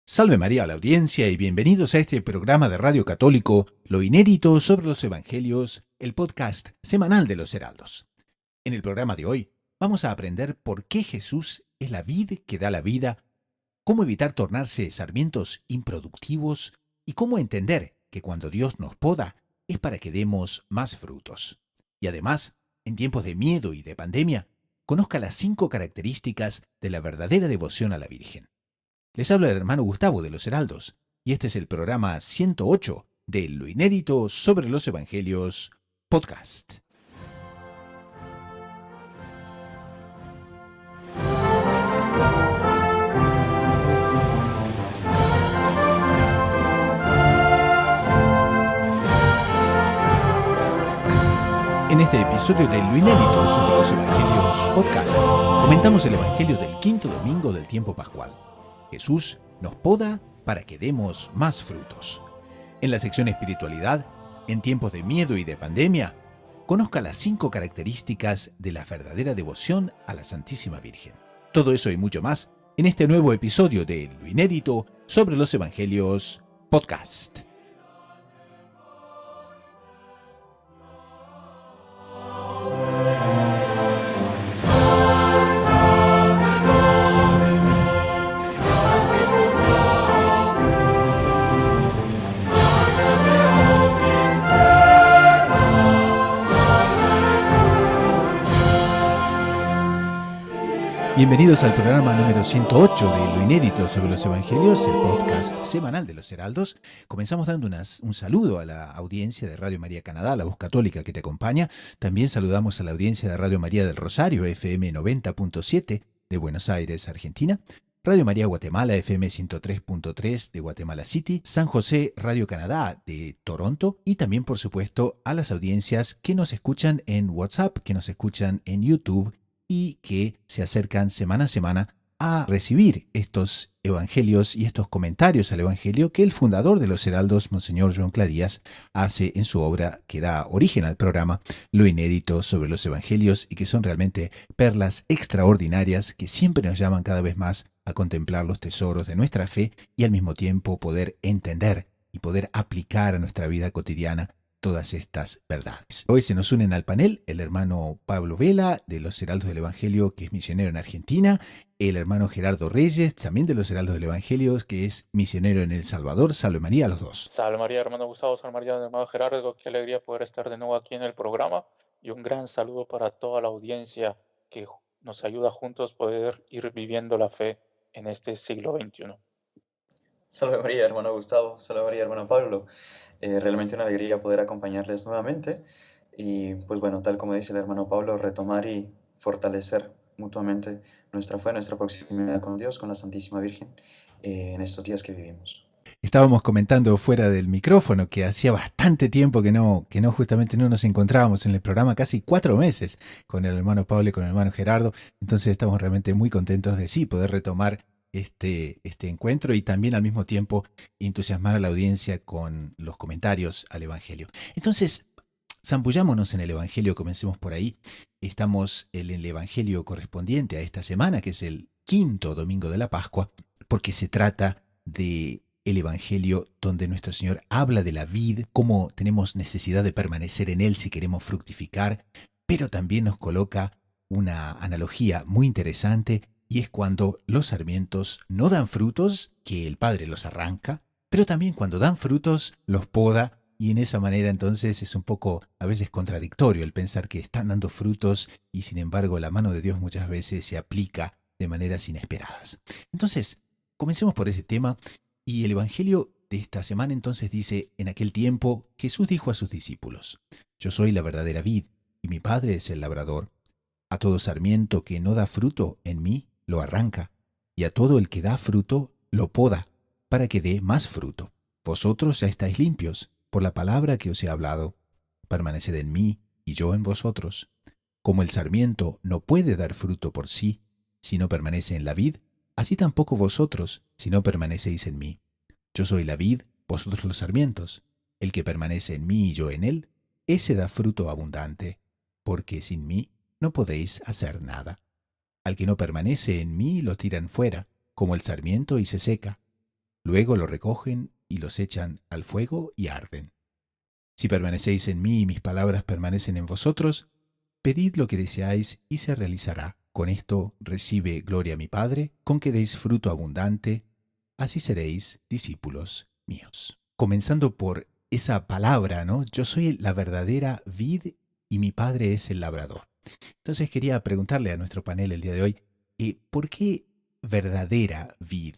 Salve María a la audiencia y bienvenidos a este programa de Radio Católico, Lo Inédito sobre los Evangelios, el podcast semanal de los Heraldos. En el programa de hoy vamos a aprender por qué Jesús es la vid que da la vida, cómo evitar tornarse sarmientos improductivos y cómo entender que cuando Dios nos poda es para que demos más frutos. Y además, en tiempos de miedo y de pandemia, conozca las 5 características de la verdadera devoción a la Virgen. Les habla el hermano Gustavo de los Heraldos, y este es el programa 108 de Lo Inédito sobre los Evangelios, podcast. En este episodio de Lo Inédito sobre los Evangelios, podcast, comentamos el Evangelio del quinto domingo del tiempo pascual. Jesús nos poda para que demos más frutos. En la sección Espiritualidad, en tiempos de miedo y de pandemia, conozca las 5 características de la verdadera devoción a la Santísima Virgen. Todo eso y mucho más en este nuevo episodio de Lo Inédito sobre los Evangelios, podcast. Bienvenidos al programa número 108 de Lo Inédito sobre los Evangelios, el podcast semanal de los Heraldos. Comenzamos dando un saludo a la audiencia de Radio María Canadá, la voz católica que te acompaña. También saludamos a la audiencia de Radio María del Rosario, FM 90.7 de Buenos Aires, Argentina. Radio María Guatemala, FM 103.3 de Guatemala City, San José Radio Canadá de Toronto y también, por supuesto, a las audiencias que nos escuchan en WhatsApp, que nos escuchan en YouTube y que se acercan semana a semana a recibir estos evangelios y estos comentarios al evangelio que el fundador de los Heraldos, Monseñor Joan Cladías, hace en su obra que da origen al programa, Lo Inédito sobre los Evangelios, y que son realmente perlas extraordinarias que siempre nos llaman cada vez más a contemplar los tesoros de nuestra fe y al mismo tiempo poder entender y poder aplicar a nuestra vida cotidiana todas estas verdades. Hoy se nos unen al panel el hermano Pablo Vela, de los Heraldos del Evangelio, que es misionero en Argentina, el hermano Gerardo Reyes, también de los Heraldos del Evangelio, que es misionero en El Salvador. Salve María a los dos. Salve María, hermano Gustavo, salve María, hermano Gerardo, qué alegría poder estar de nuevo aquí en el programa y un gran saludo para toda la audiencia que nos ayuda juntos a poder ir viviendo la fe en este siglo XXI. Salve María, hermano Gustavo, salve María, hermano Pablo. Realmente una alegría poder acompañarles nuevamente y pues bueno, tal como dice el hermano Pablo, retomar y fortalecer mutuamente nuestra fe, nuestra proximidad con Dios, con la Santísima Virgen, en estos días que vivimos. Estábamos comentando fuera del micrófono que hacía bastante tiempo que no justamente no nos encontrábamos en el programa, casi 4 meses con el hermano Pablo y con el hermano Gerardo. Entonces estamos realmente muy contentos de sí poder retomar este encuentro y también al mismo tiempo entusiasmar a la audiencia con los comentarios al Evangelio. Entonces, zambullámonos en el Evangelio, comencemos por ahí. Estamos en el Evangelio correspondiente a esta semana, que es el quinto domingo de la Pascua, porque se trata de el Evangelio donde nuestro Señor habla de la vid, cómo tenemos necesidad de permanecer en Él si queremos fructificar, pero también nos coloca una analogía muy interesante, y es cuando los sarmientos no dan frutos, que el Padre los arranca, pero también cuando dan frutos, los poda, y en esa manera entonces es un poco a veces contradictorio el pensar que están dando frutos y sin embargo la mano de Dios muchas veces se aplica de maneras inesperadas. Entonces, comencemos por ese tema. Y el Evangelio de esta semana entonces dice: en aquel tiempo Jesús dijo a sus discípulos: Yo soy la verdadera vid, y mi Padre es el labrador. A todo sarmiento que no da fruto en mí, lo arranca, y a todo el que da fruto, lo poda, para que dé más fruto. Vosotros ya estáis limpios, por la palabra que os he hablado. Permaneced en mí, y yo en vosotros. Como el sarmiento no puede dar fruto por sí, si no permanece en la vid, así tampoco vosotros, si no permanecéis en mí. Yo soy la vid, vosotros los sarmientos. El que permanece en mí y yo en él, ese da fruto abundante, porque sin mí no podéis hacer nada. Al que no permanece en mí lo tiran fuera, como el sarmiento, y se seca. Luego lo recogen y los echan al fuego y arden. Si permanecéis en mí y mis palabras permanecen en vosotros, pedid lo que deseáis y se realizará. Con esto recibe gloria mi Padre, con que deis fruto abundante, así seréis discípulos míos. Comenzando por esa palabra, ¿no? Yo soy la verdadera vid y mi Padre es el labrador. Entonces quería preguntarle a nuestro panel el día de hoy, ¿por qué verdadera vid?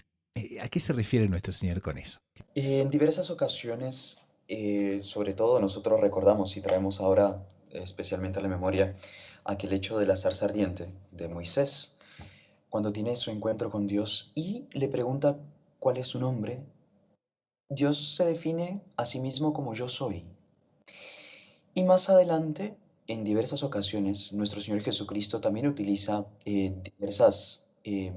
¿A qué se refiere nuestro Señor con eso? En diversas ocasiones, sobre todo nosotros recordamos y traemos ahora especialmente a la memoria aquel hecho de la zarza ardiente de Moisés, cuando tiene su encuentro con Dios y le pregunta cuál es su nombre. Dios se define a sí mismo como yo soy. Y más adelante, en diversas ocasiones, nuestro Señor Jesucristo también utiliza diversas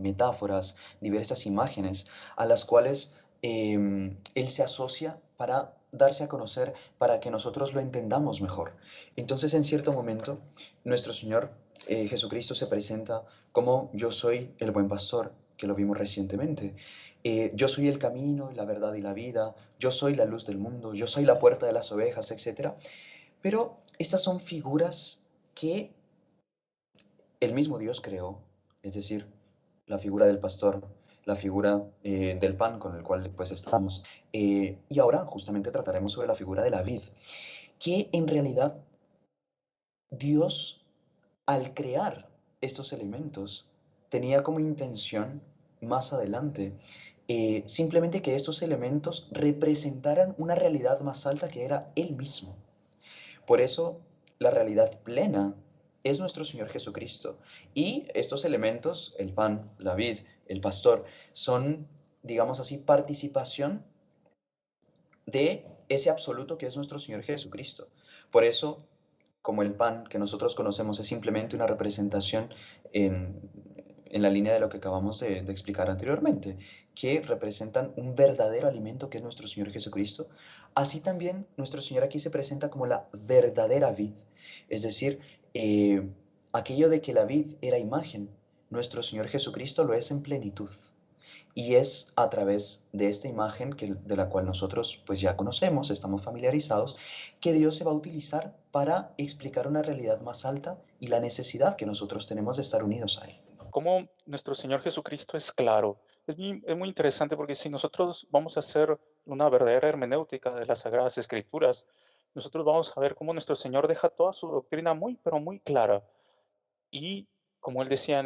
metáforas, diversas imágenes a las cuales Él se asocia para darse a conocer, para que nosotros lo entendamos mejor. Entonces, en cierto momento, nuestro Señor Jesucristo se presenta como yo soy el buen pastor, que lo vimos recientemente. Yo soy el camino, la verdad y la vida, yo soy la luz del mundo, yo soy la puerta de las ovejas, etcétera. Pero estas son figuras que el mismo Dios creó, es decir, la figura del pastor, la figura del pan con el cual pues estamos. Y ahora justamente trataremos sobre la figura de la vid, que en realidad Dios al crear estos elementos tenía como intención más adelante simplemente que estos elementos representaran una realidad más alta que era Él mismo. Por eso, la realidad plena es nuestro Señor Jesucristo. Y estos elementos, el pan, la vid, el pastor, son, digamos así, participación de ese absoluto que es nuestro Señor Jesucristo. Por eso, como el pan que nosotros conocemos es simplemente una representación en, en la línea de lo que acabamos de explicar anteriormente, que representan un verdadero alimento que es nuestro Señor Jesucristo, así también nuestro Señor aquí se presenta como la verdadera vid, es decir, aquello de que la vid era imagen, nuestro Señor Jesucristo lo es en plenitud. Y es a través de esta imagen de la cual nosotros pues ya conocemos, estamos familiarizados, que Dios se va a utilizar para explicar una realidad más alta y la necesidad que nosotros tenemos de estar unidos a Él. Cómo nuestro Señor Jesucristo es claro. Es muy interesante porque si nosotros vamos a hacer una verdadera hermenéutica de las Sagradas Escrituras, nosotros vamos a ver cómo nuestro Señor deja toda su doctrina muy, pero muy clara. Y como él decía,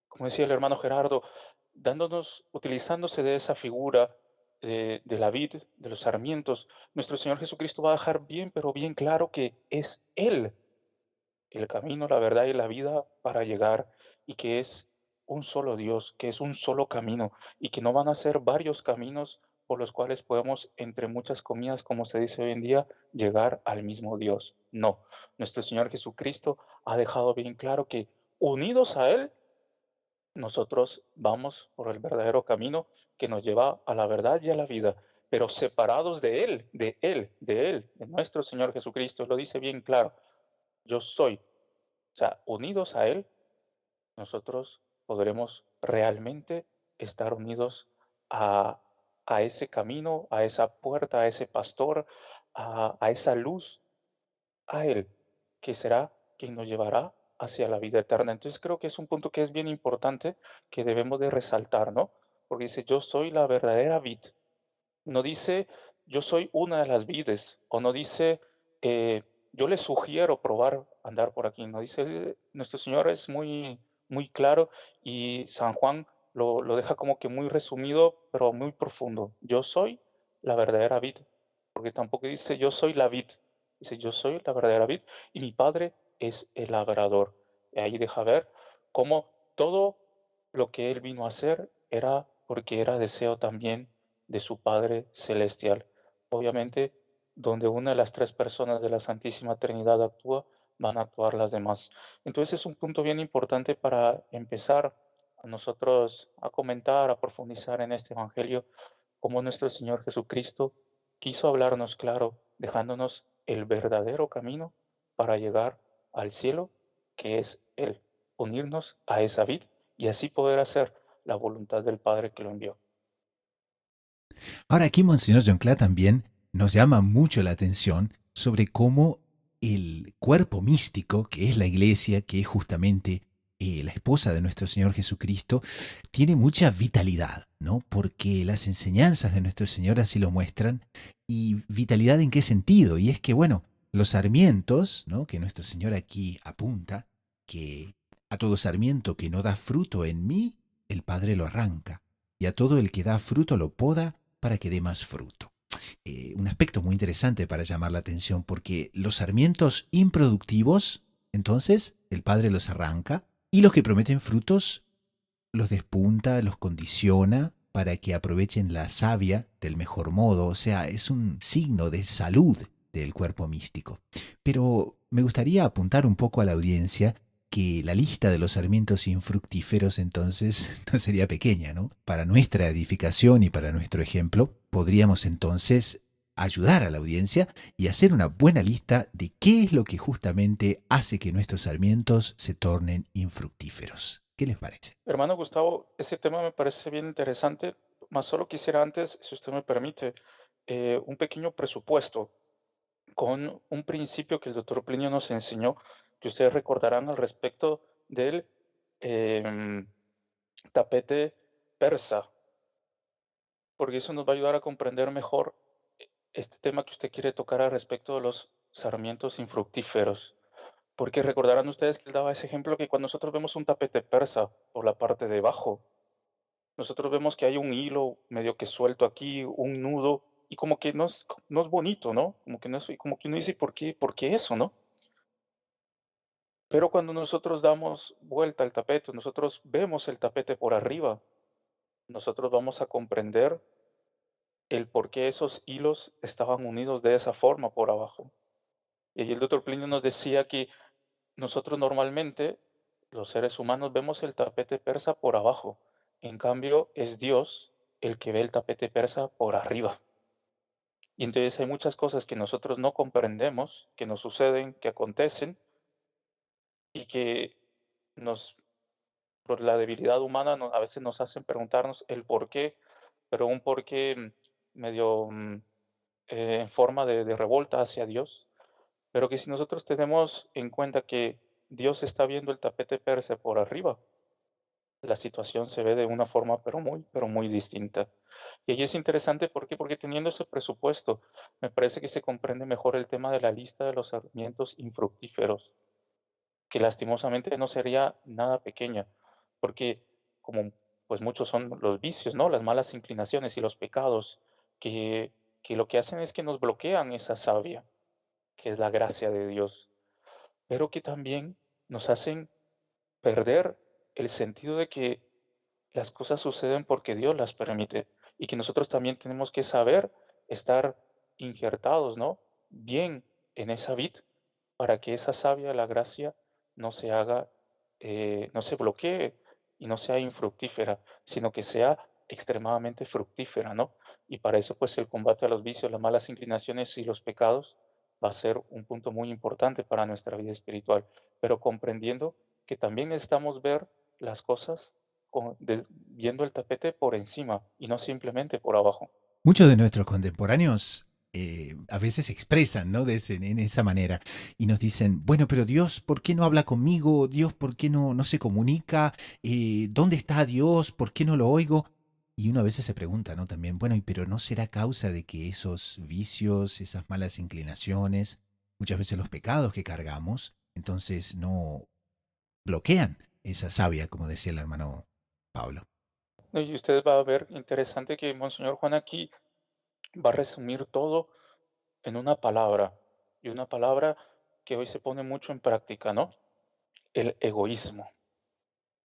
como decía el hermano Gerardo, utilizándose de esa figura de la vid, de los sarmientos, nuestro Señor Jesucristo va a dejar bien, pero bien claro que es Él el camino, la verdad y la vida para llegar, y que es un solo Dios, que es un solo camino, y que no van a ser varios caminos por los cuales podemos, entre muchas comillas, como se dice hoy en día, llegar al mismo Dios. No, nuestro Señor Jesucristo ha dejado bien claro que unidos a Él, nosotros vamos por el verdadero camino que nos lleva a la verdad y a la vida, pero separados de Él, de Él, de Él, de nuestro Señor Jesucristo, lo dice bien claro, yo soy, o sea, unidos a Él, nosotros podremos realmente estar unidos a, a ese camino, a esa puerta, a ese pastor, a esa luz, a Él, que será quien nos llevará hacia la vida eterna. Entonces creo que es un punto que es bien importante que debemos de resaltar, ¿no? Porque dice, yo soy la verdadera vid. No dice, yo soy una de las vides, o no dice, yo les sugiero probar andar por aquí. No dice, nuestro Señor es muy, muy claro y San Juan lo deja como que muy resumido, pero muy profundo. Yo soy la verdadera vid, porque tampoco dice, yo soy la vid. Dice, yo soy la verdadera vid y mi Padre es el labrador. Y ahí deja ver cómo todo lo que Él vino a hacer era porque era deseo también de su Padre Celestial. Obviamente, donde una de las tres personas de la Santísima Trinidad actúa, van a actuar las demás. Entonces es un punto bien importante para empezar a nosotros a comentar, a profundizar en este Evangelio, cómo nuestro Señor Jesucristo quiso hablarnos claro, dejándonos el verdadero camino para llegar al cielo, que es Él, unirnos a esa vid y así poder hacer la voluntad del Padre que lo envió. Ahora aquí Monseñor John Cla también nos llama mucho la atención sobre cómo el cuerpo místico, que es la iglesia, que es justamente la esposa de nuestro Señor Jesucristo, tiene mucha vitalidad, ¿no? Porque las enseñanzas de nuestro Señor así lo muestran. ¿Y vitalidad en qué sentido? Y es que, bueno, los sarmientos, ¿no? Que nuestro Señor aquí apunta, que a todo sarmiento que no da fruto en mí, el Padre lo arranca, y a todo el que da fruto lo poda para que dé más fruto. Un aspecto muy interesante para llamar la atención, porque los sarmientos improductivos, entonces el Padre los arranca, y los que prometen frutos los despunta, los condiciona para que aprovechen la savia del mejor modo. O sea, es un signo de salud del cuerpo místico. Pero me gustaría apuntar un poco a la audiencia que la lista de los sarmientos infructíferos entonces no sería pequeña, ¿no? Para nuestra edificación y para nuestro ejemplo, podríamos entonces ayudar a la audiencia y hacer una buena lista de qué es lo que justamente hace que nuestros sarmientos se tornen infructíferos. ¿Qué les parece? Hermano Gustavo, ese tema me parece bien interesante, más solo quisiera antes, si usted me permite, un pequeño presupuesto con un principio que el doctor Plinio nos enseñó, que ustedes recordarán al respecto del em, tapete persa, porque eso nos va a ayudar a comprender mejor este tema que usted quiere tocar al respecto de los sarmientos infructíferos. Porque recordarán ustedes que él daba ese ejemplo que cuando nosotros vemos un tapete persa por la parte de abajo, nosotros vemos que hay un hilo medio que suelto aquí, un nudo, y como que no es bonito, ¿no? Como que no es, como que uno dice, por qué eso, no? Pero cuando nosotros damos vuelta al tapete, nosotros vemos el tapete por arriba, nosotros vamos a comprender el por qué esos hilos estaban unidos de esa forma por abajo. Y ahí el doctor Plinio nos decía que nosotros normalmente, los seres humanos, vemos el tapete persa por abajo. En cambio, es Dios el que ve el tapete persa por arriba. Y entonces hay muchas cosas que nosotros no comprendemos, que nos suceden, que acontecen y que nos, por la debilidad humana, a veces nos hacen preguntarnos el por qué, pero un por qué medio en forma de revolta hacia Dios. Pero que si nosotros tenemos en cuenta que Dios está viendo el tapete persa por arriba, la situación se ve de una forma pero muy distinta. Y ahí es interesante, ¿por qué? Porque teniendo ese presupuesto, me parece que se comprende mejor el tema de la lista de los sarmientos infructíferos, que lastimosamente no sería nada pequeña, porque como pues muchos son los vicios, ¿no? Las malas inclinaciones y los pecados, que lo que hacen es que nos bloquean esa savia, que es la gracia de Dios, pero que también nos hacen perder el sentido de que las cosas suceden porque Dios las permite y que nosotros también tenemos que saber estar injertados, ¿no? Bien en esa vid para que esa savia de la gracia no se haga, no se bloquee y no sea infructífera, sino que sea extremadamente fructífera, ¿no? Y para eso, pues el combate a los vicios, las malas inclinaciones y los pecados va a ser un punto muy importante para nuestra vida espiritual, pero comprendiendo que también necesitamos ver las cosas viendo el tapete por encima y no simplemente por abajo. Muchos de nuestros contemporáneos a veces se expresan, ¿no? En esa manera y nos dicen, bueno, pero Dios, ¿por qué no habla conmigo? Dios, ¿por qué no se comunica? ¿Dónde está Dios? ¿Por qué no lo oigo? Y uno a veces se pregunta, ¿no? También, bueno, pero no será causa de que esos vicios, esas malas inclinaciones, muchas veces los pecados que cargamos, entonces no bloquean esa savia, como decía el hermano Pablo? ¿No? Y usted va a ver interesante que Monseñor Juan aquí va a resumir todo en una palabra, y una palabra que hoy se pone mucho en práctica, ¿no? El egoísmo.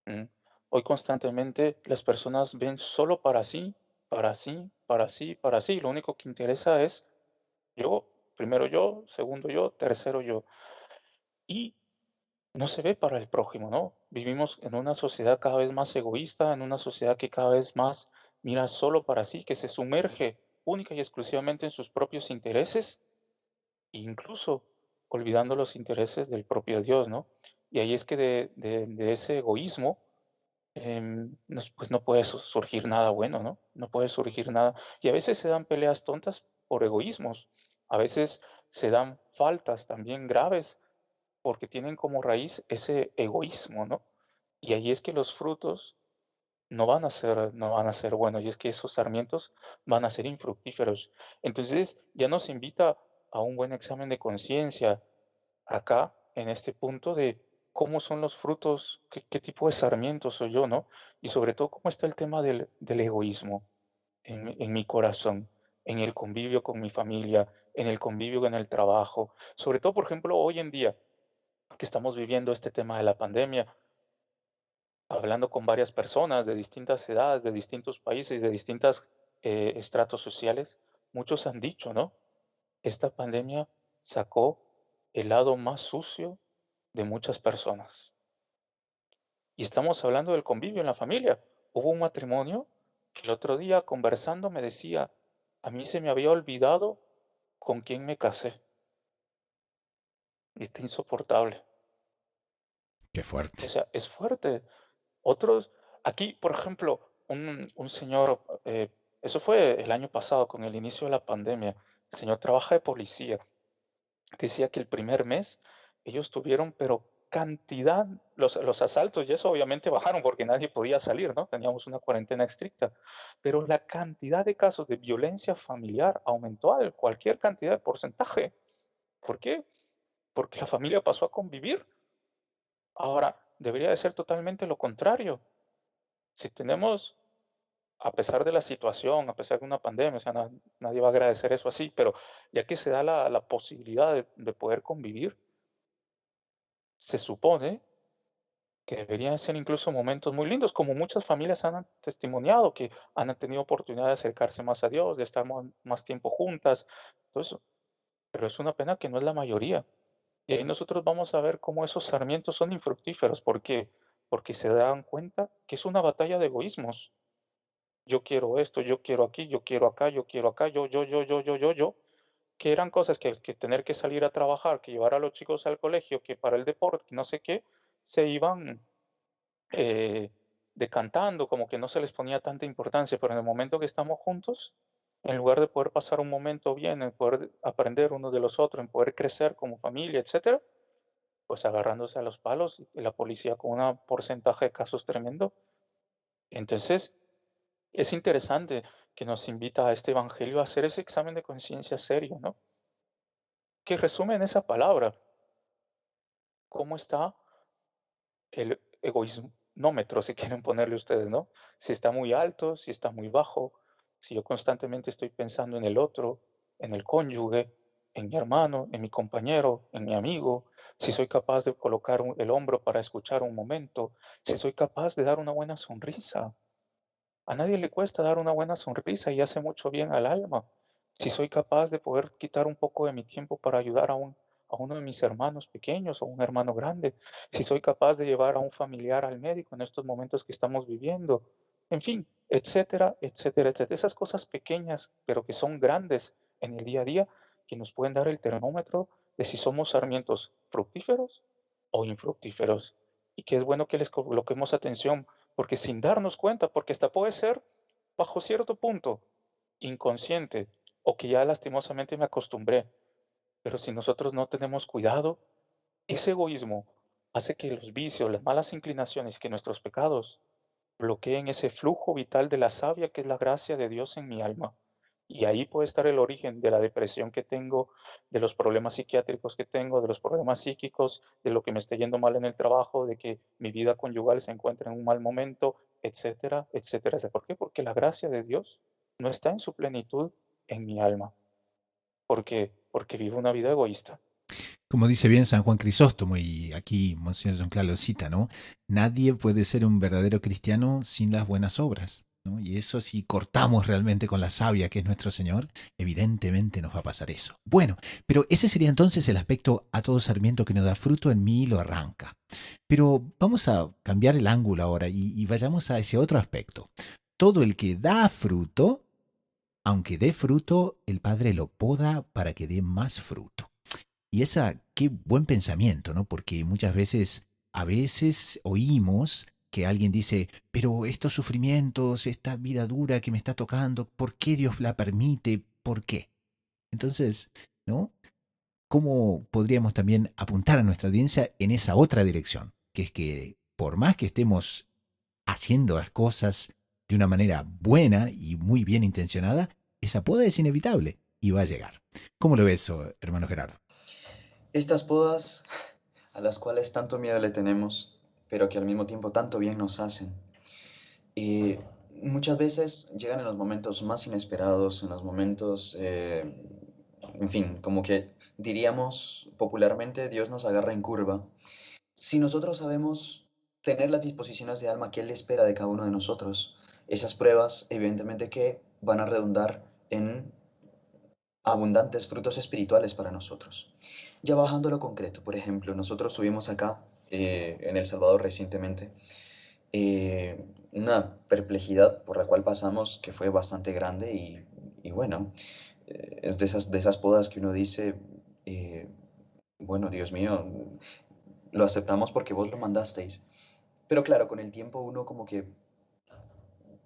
¿M? Hoy constantemente las personas ven solo para sí, para sí, para sí, para sí. Lo único que interesa es yo, primero yo, segundo yo, tercero yo. Y no se ve para el prójimo, ¿no? Vivimos en una sociedad cada vez más egoísta, en una sociedad que cada vez más mira solo para sí, que se sumerge única y exclusivamente en sus propios intereses, incluso olvidando los intereses del propio Dios, ¿no? Y ahí es que de ese egoísmo pues no puede surgir nada bueno, ¿no? No puede surgir nada. Y a veces se dan peleas tontas por egoísmos. A veces se dan faltas también graves porque tienen como raíz ese egoísmo, ¿no? Y ahí es que los frutos no van a ser buenos, y es que esos sarmientos van a ser infructíferos. Entonces ya nos invita a un buen examen de conciencia acá, en este punto de cómo son los frutos, qué tipo de sarmiento soy yo, ¿no? Y sobre todo, cómo está el tema del egoísmo en mi corazón, en el convivio con mi familia, en el convivio en el trabajo. Sobre todo, por ejemplo, hoy en día que estamos viviendo este tema de la pandemia, hablando con varias personas de distintas edades, de distintos países, de distintos estratos sociales, muchos han dicho, ¿no? Esta pandemia sacó el lado más sucio de muchas personas. Y estamos hablando del convivio en la familia. Hubo un matrimonio que el otro día conversando me decía, a mí se me había olvidado con quién me casé. Y está insoportable. Qué O fuerte. sea, es fuerte. Otros, aquí, por ejemplo, un señor, eso fue el año pasado con el inicio de la pandemia, el señor trabaja de policía. Decía que el primer mes ellos tuvieron, pero cantidad, los asaltos, y eso obviamente bajaron porque nadie podía salir, ¿no? Teníamos una cuarentena estricta, pero la cantidad de casos de violencia familiar aumentó a cualquier cantidad de porcentaje. ¿Por qué? Porque la familia pasó a convivir. Ahora, debería de ser totalmente lo contrario. Si tenemos, a pesar de la situación, a pesar de una pandemia, o sea, nadie va a agradecer eso así, pero ya que se da la posibilidad de poder convivir, se supone que deberían ser incluso momentos muy lindos, como muchas familias han testimoniado, que han tenido oportunidad de acercarse más a Dios, de estar más tiempo juntas, todo eso. Pero es una pena que no es la mayoría. Y ahí nosotros vamos a ver cómo esos sarmientos son infructíferos. ¿Por qué? Porque se dan cuenta que es una batalla de egoísmos. Yo quiero esto, yo quiero aquí, yo quiero acá, yo quiero acá, yo, que eran cosas que tener que salir a trabajar, que llevar a los chicos al colegio, que para el deporte, que no sé qué, se iban eh, decantando, como que no se les ponía tanta importancia, pero en el momento que estamos juntos, en lugar de poder pasar un momento bien, en poder aprender unos de los otros, en poder crecer como familia, etcétera, pues agarrándose a los palos y la policía con un porcentaje de casos tremendo. Entonces, es interesante que nos invita a este evangelio a hacer ese examen de conciencia serio, ¿no? Que resume en esa palabra cómo está el egoísmómetro, si quieren ponerle ustedes, ¿no? Si está muy alto, si está muy bajo, si yo constantemente estoy pensando en el otro, en el cónyuge, en mi hermano, en mi compañero, en mi amigo, si soy capaz de colocar el hombro para escuchar un momento, si soy capaz de dar una buena sonrisa. A nadie le cuesta dar una buena sonrisa y hace mucho bien al alma. Si soy capaz de poder quitar un poco de mi tiempo para ayudar a uno de mis hermanos pequeños o un hermano grande, si soy capaz de llevar a un familiar al médico en estos momentos que estamos viviendo, en fin, etcétera, etcétera, etcétera. Esas cosas pequeñas, pero que son grandes en el día a día, que nos pueden dar el termómetro de si somos sarmientos fructíferos o infructíferos. Y que es bueno que les coloquemos atención porque sin darnos cuenta, porque hasta puede ser bajo cierto punto inconsciente o que ya lastimosamente me acostumbré, pero si nosotros no tenemos cuidado, ese egoísmo hace que los vicios, las malas inclinaciones, que nuestros pecados bloqueen ese flujo vital de la savia que es la gracia de Dios en mi alma. Y ahí puede estar el origen de la depresión que tengo, de los problemas psiquiátricos que tengo, de los problemas psíquicos, de lo que me está yendo mal en el trabajo, de que mi vida conyugal se encuentra en un mal momento, etcétera, etcétera. ¿Por qué? Porque la gracia de Dios no está en su plenitud en mi alma. ¿Por qué? Porque vivo una vida egoísta. Como dice bien San Juan Crisóstomo, y aquí Monseñor John Claro lo cita, ¿no? Nadie puede ser un verdadero cristiano sin las buenas obras, ¿no? Y eso, si cortamos realmente con la savia que es nuestro Señor, evidentemente nos va a pasar eso. Bueno, pero ese sería entonces el aspecto: a todo sarmiento que no da fruto en mí lo arranca. Pero vamos a cambiar el ángulo ahora y vayamos a ese otro aspecto. Todo el que da fruto, aunque dé fruto, el Padre lo poda para que dé más fruto. Y esa, qué buen pensamiento, ¿no? Porque muchas veces, a veces oímos que alguien dice, pero estos sufrimientos, esta vida dura que me está tocando, ¿por qué Dios la permite? ¿Por qué? Entonces, ¿no? ¿Cómo podríamos también apuntar a nuestra audiencia en esa otra dirección? Que es que por más que estemos haciendo las cosas de una manera buena y muy bien intencionada, esa poda es inevitable y va a llegar. ¿Cómo lo ves, hermano Gerardo? Estas podas a las cuales tanto miedo le tenemos, pero que al mismo tiempo tanto bien nos hacen. Y muchas veces llegan en los momentos más inesperados, en los momentos, en fin, como que diríamos popularmente, Dios nos agarra en curva. Si nosotros sabemos tener las disposiciones de alma que Él espera de cada uno de nosotros, esas pruebas, evidentemente que van a redundar en abundantes frutos espirituales para nosotros. Ya bajando a lo concreto, por ejemplo, nosotros tuvimos acá en El Salvador recientemente una perplejidad por la cual pasamos que fue bastante grande y bueno, es de esas podas que uno dice, eh, bueno, Dios mío, lo aceptamos porque vos lo mandasteis. Pero claro, con el tiempo uno como que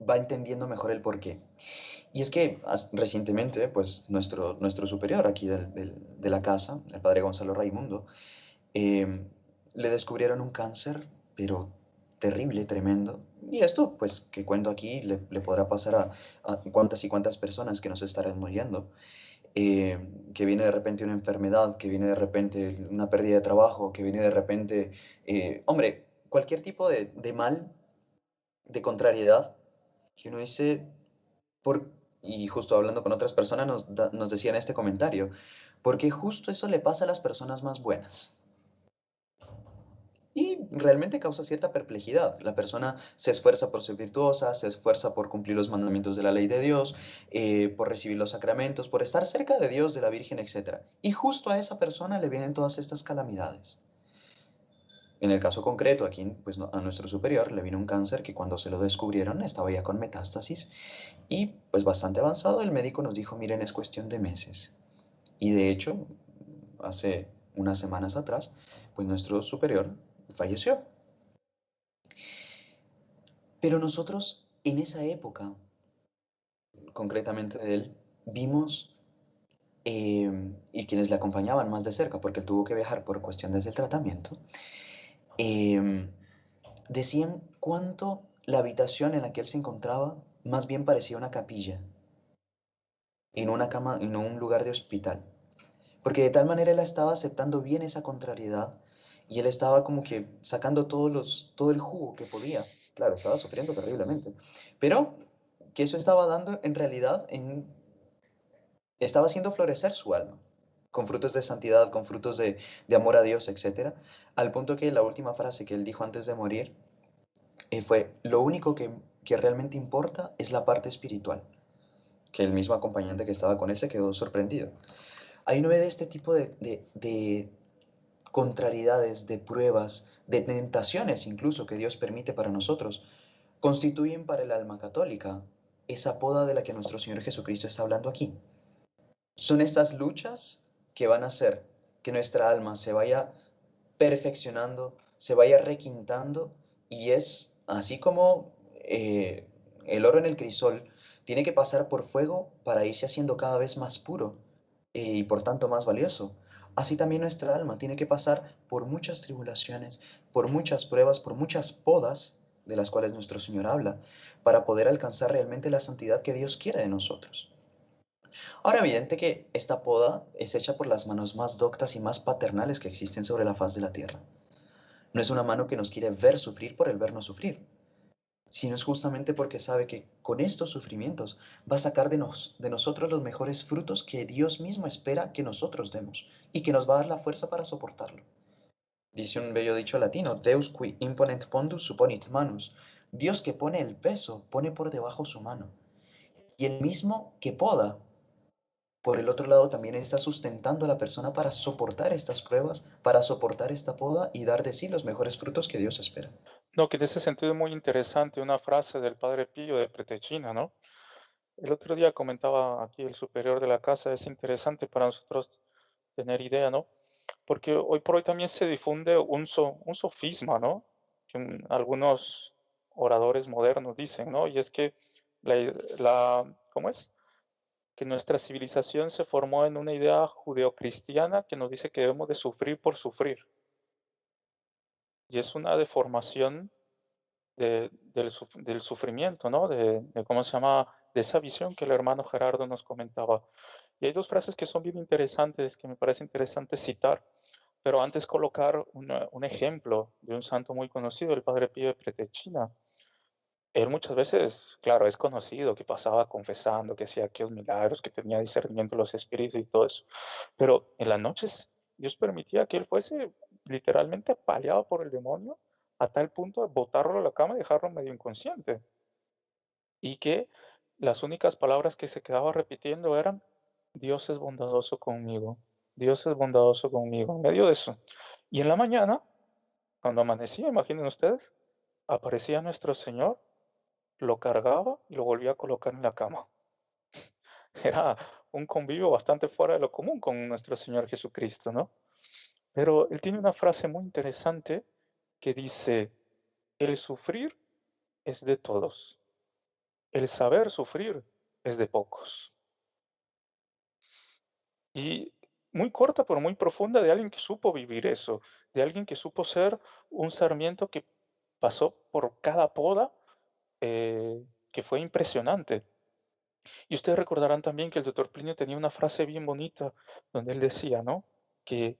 va entendiendo mejor el porqué. Y es que recientemente, pues nuestro superior aquí de la casa, el padre Gonzalo Raimundo, eh, le descubrieron un cáncer, pero terrible, tremendo. Y esto, pues, que cuento aquí, le podrá pasar a cuántas y cuántas personas que nos estarán oyendo. Que viene de repente una enfermedad, que viene de repente una pérdida de trabajo, que viene de repente, hombre, cualquier tipo de mal, de contrariedad, que uno dice, por, y justo hablando con otras personas nos decían este comentario, porque justo eso le pasa a las personas más buenas. Y realmente causa cierta perplejidad. La persona se esfuerza por ser virtuosa, se esfuerza por cumplir los mandamientos de la ley de Dios, por recibir los sacramentos, por estar cerca de Dios, de la Virgen, etc. Y justo a esa persona le vienen todas estas calamidades. En el caso concreto, aquí pues, a nuestro superior le vino un cáncer que cuando se lo descubrieron estaba ya con metástasis y pues bastante avanzado. El médico nos dijo, miren, es cuestión de meses. Y de hecho, hace unas semanas atrás, pues nuestro superior falleció. Pero nosotros en esa época, concretamente de él, vimos, y quienes le acompañaban más de cerca, porque él tuvo que viajar por cuestiones del tratamiento, eh, decían cuánto la habitación en la que él se encontraba más bien parecía una capilla y no una cama, y no un lugar de hospital. Porque de tal manera él estaba aceptando bien esa contrariedad y él estaba como que sacando todo el jugo que podía. Claro, estaba sufriendo terriblemente. Pero que eso estaba dando en realidad, estaba haciendo florecer su alma, con frutos de santidad, con frutos de amor a Dios, etcétera, al punto que la última frase que él dijo antes de morir fue, lo único que realmente importa es la parte espiritual, que el mismo acompañante que estaba con él se quedó sorprendido. Hay nueve de este tipo de contrariedades, de pruebas, de tentaciones incluso que Dios permite para nosotros, constituyen para el alma católica esa poda de la que nuestro Señor Jesucristo está hablando aquí. Son estas luchas que van a hacer que nuestra alma se vaya perfeccionando, se vaya requintando y es así como el oro en el crisol tiene que pasar por fuego para irse haciendo cada vez más puro y por tanto más valioso. Así también nuestra alma tiene que pasar por muchas tribulaciones, por muchas pruebas, por muchas podas de las cuales nuestro Señor habla, para poder alcanzar realmente la santidad que Dios quiere de nosotros. Ahora, evidente que esta poda es hecha por las manos más doctas y más paternales que existen sobre la faz de la tierra. No es una mano que nos quiere ver sufrir por el vernos sufrir, sino es justamente porque sabe que con estos sufrimientos va a sacar de nosotros los mejores frutos que Dios mismo espera que nosotros demos y que nos va a dar la fuerza para soportarlo. Dice un bello dicho latino, Deus qui imponent pondus supponit manus. Dios que pone el peso, pone por debajo su mano. Y el mismo que poda, por el otro lado, también está sustentando a la persona para soportar estas pruebas, para soportar esta poda y dar de sí los mejores frutos que Dios espera. No, que en ese sentido es muy interesante una frase del padre Pío de Pretechina, ¿no? El otro día comentaba aquí el superior de la casa, es interesante para nosotros tener idea, ¿no? Porque hoy por hoy también se difunde un sofisma, ¿no? Que algunos oradores modernos dicen, ¿no? Y es que ¿cómo es? Que nuestra civilización se formó en una idea judeocristiana que nos dice que debemos de sufrir por sufrir. Y es una deformación del sufrimiento, ¿no? ¿Cómo se llama? De esa visión que el hermano Gerardo nos comentaba. Y hay dos frases que son bien interesantes, que me parece interesante citar, pero antes colocar un ejemplo de un santo muy conocido, el Padre Pío de Pietrelcina. Él muchas veces, claro, es conocido que pasaba confesando, que hacía aquellos milagros, que tenía discernimiento de los espíritus y todo eso. Pero en las noches Dios permitía que él fuese literalmente apaleado por el demonio a tal punto de botarlo a la cama y dejarlo medio inconsciente. Y que las únicas palabras que se quedaba repitiendo eran, Dios es bondadoso conmigo, Dios es bondadoso conmigo, en medio de eso. Y en la mañana, cuando amanecía, imaginen ustedes, aparecía nuestro Señor, lo cargaba y lo volvía a colocar en la cama. Era un convivio bastante fuera de lo común con nuestro Señor Jesucristo, ¿no? Pero él tiene una frase muy interesante que dice, el sufrir es de todos, el saber sufrir es de pocos. Y muy corta, pero muy profunda, de alguien que supo vivir eso, de alguien que supo ser un sarmiento que pasó por cada poda, que fue impresionante. Y ustedes recordarán también que el doctor Plinio tenía una frase bien bonita donde él decía, ¿no? Que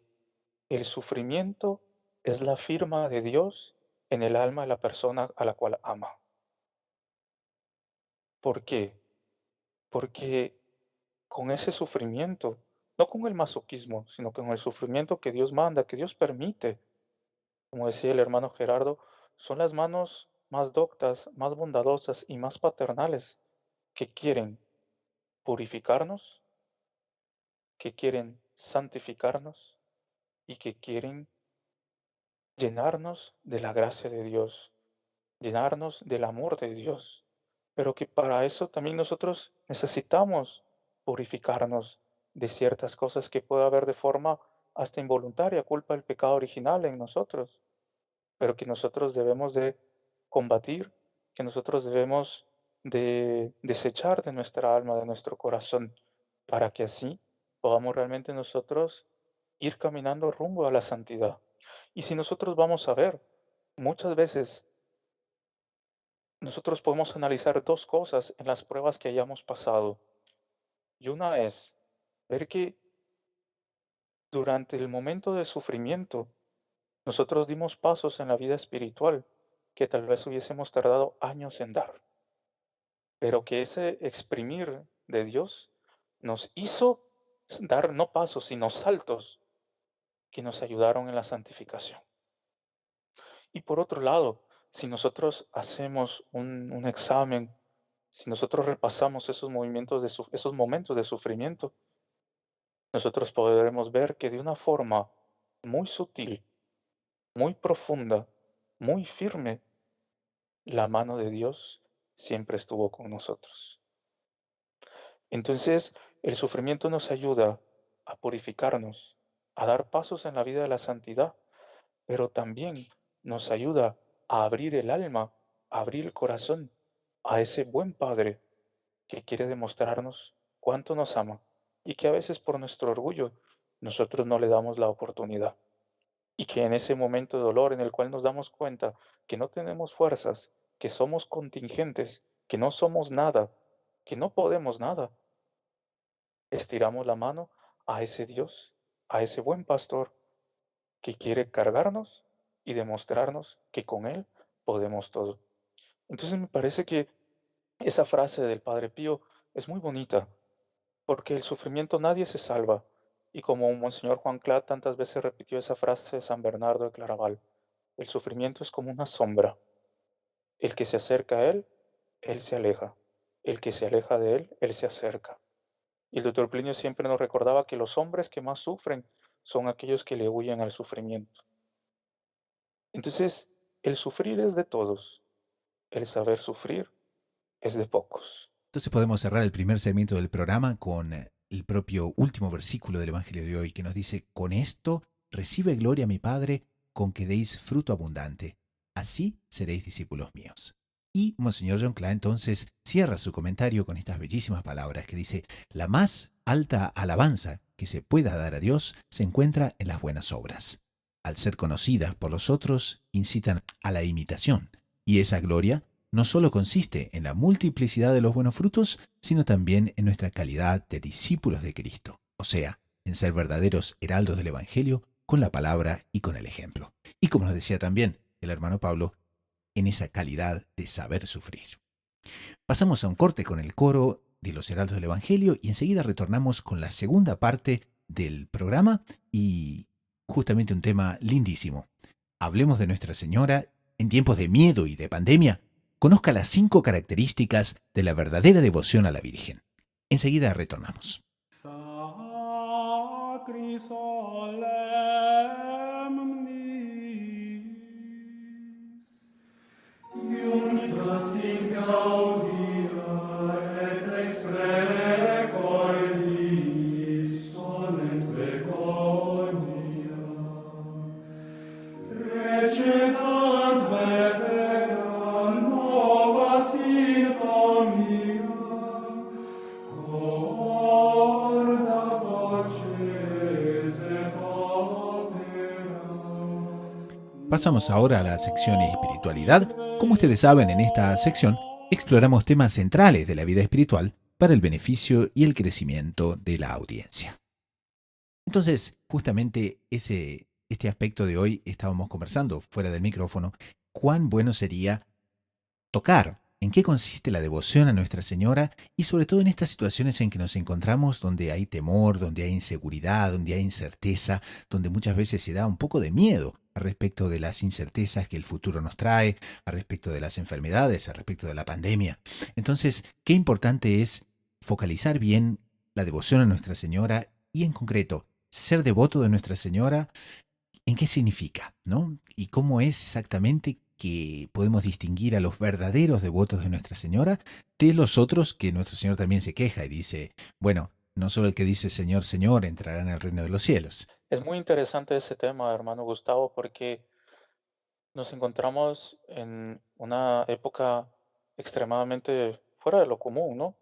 el sufrimiento es la firma de Dios en el alma de la persona a la cual ama. ¿Por qué? Porque con ese sufrimiento, no con el masoquismo, sino con el sufrimiento que Dios manda, que Dios permite, como decía el hermano Gerardo, son las manos más doctas, más bondadosas y más paternales que quieren purificarnos, que quieren santificarnos y que quieren llenarnos de la gracia de Dios, llenarnos del amor de Dios, pero que para eso también nosotros necesitamos purificarnos de ciertas cosas que puede haber de forma hasta involuntaria, culpa del pecado original en nosotros, pero que nosotros debemos de combatir, que nosotros debemos de desechar de nuestra alma, de nuestro corazón, para que así podamos realmente nosotros ir caminando rumbo a la santidad. Y si nosotros vamos a ver, muchas veces nosotros podemos analizar dos cosas en las pruebas que hayamos pasado. Y una es ver que durante el momento de sufrimiento nosotros dimos pasos en la vida espiritual que tal vez hubiésemos tardado años en dar, pero que ese exprimir de Dios nos hizo dar no pasos, sino saltos que nos ayudaron en la santificación. Y por otro lado, si nosotros hacemos un examen, si nosotros repasamos esos esos momentos de sufrimiento, nosotros podremos ver que de una forma muy sutil, muy profunda, muy firme, la mano de Dios siempre estuvo con nosotros. Entonces, el sufrimiento nos ayuda a purificarnos, a dar pasos en la vida de la santidad, pero también nos ayuda a abrir el alma, a abrir el corazón a ese buen Padre que quiere demostrarnos cuánto nos ama y que a veces por nuestro orgullo nosotros no le damos la oportunidad. Y que en ese momento de dolor en el cual nos damos cuenta que no tenemos fuerzas, que somos contingentes, que no somos nada, que no podemos nada, estiramos la mano a ese Dios, a ese buen pastor que quiere cargarnos y demostrarnos que con Él podemos todo. Entonces me parece que esa frase del Padre Pío es muy bonita, porque el sufrimiento nadie se salva. Y como Monseñor Juan Clat tantas veces repitió esa frase de San Bernardo de Claraval, el sufrimiento es como una sombra. El que se acerca a él se aleja. El que se aleja de él se acerca. Y el doctor Plinio siempre nos recordaba que los hombres que más sufren son aquellos que le huyen al sufrimiento. Entonces, el sufrir es de todos, el saber sufrir es de pocos. Entonces podemos cerrar el primer segmento del programa con el propio último versículo del Evangelio de hoy que nos dice, con esto recibe gloria mi Padre, con que deis fruto abundante. Así seréis discípulos míos. Y Monseñor John Cla entonces cierra su comentario con estas bellísimas palabras que dice: la más alta alabanza que se pueda dar a Dios se encuentra en las buenas obras. Al ser conocidas por los otros, incitan a la imitación, y esa gloria no solo consiste en la multiplicidad de los buenos frutos, sino también en nuestra calidad de discípulos de Cristo, o sea, en ser verdaderos heraldos del Evangelio con la palabra y con el ejemplo. Y como nos decía también el hermano Pablo, en esa calidad de saber sufrir. Pasamos a un corte con el coro de los Heraldos del Evangelio y enseguida retornamos con la segunda parte del programa y justamente un tema lindísimo. Hablemos de Nuestra Señora en tiempos de miedo y de pandemia. Conozca las 5 características de la verdadera devoción a la Virgen. Enseguida retornamos. Sacri solemnis Iunctas in gaudia et exprere coelis sonent Begonia Recetant vetera nova sintonia Pasamos ahora a la sección de espiritualidad. Como ustedes saben, en esta sección exploramos temas centrales de la vida espiritual para el beneficio y el crecimiento de la audiencia. Entonces, justamente este aspecto de hoy estábamos conversando fuera del micrófono, cuán bueno sería tocar en qué consiste la devoción a Nuestra Señora y sobre todo en estas situaciones en que nos encontramos donde hay temor, donde hay inseguridad, donde hay incerteza, donde muchas veces se da un poco de miedo al respecto de las incertezas que el futuro nos trae, al respecto de las enfermedades, al respecto de la pandemia. Entonces, qué importante es focalizar bien la devoción a Nuestra Señora y en concreto, ser devoto de Nuestra Señora. ¿En qué significa, no? Y cómo es exactamente que podemos distinguir a los verdaderos devotos de Nuestra Señora de los otros que Nuestro Señor también se queja y dice, bueno, no solo el que dice Señor, Señor entrará en el reino de los cielos. Es muy interesante ese tema, hermano Gustavo, porque nos encontramos en una época extremadamente fuera de lo común, ¿no?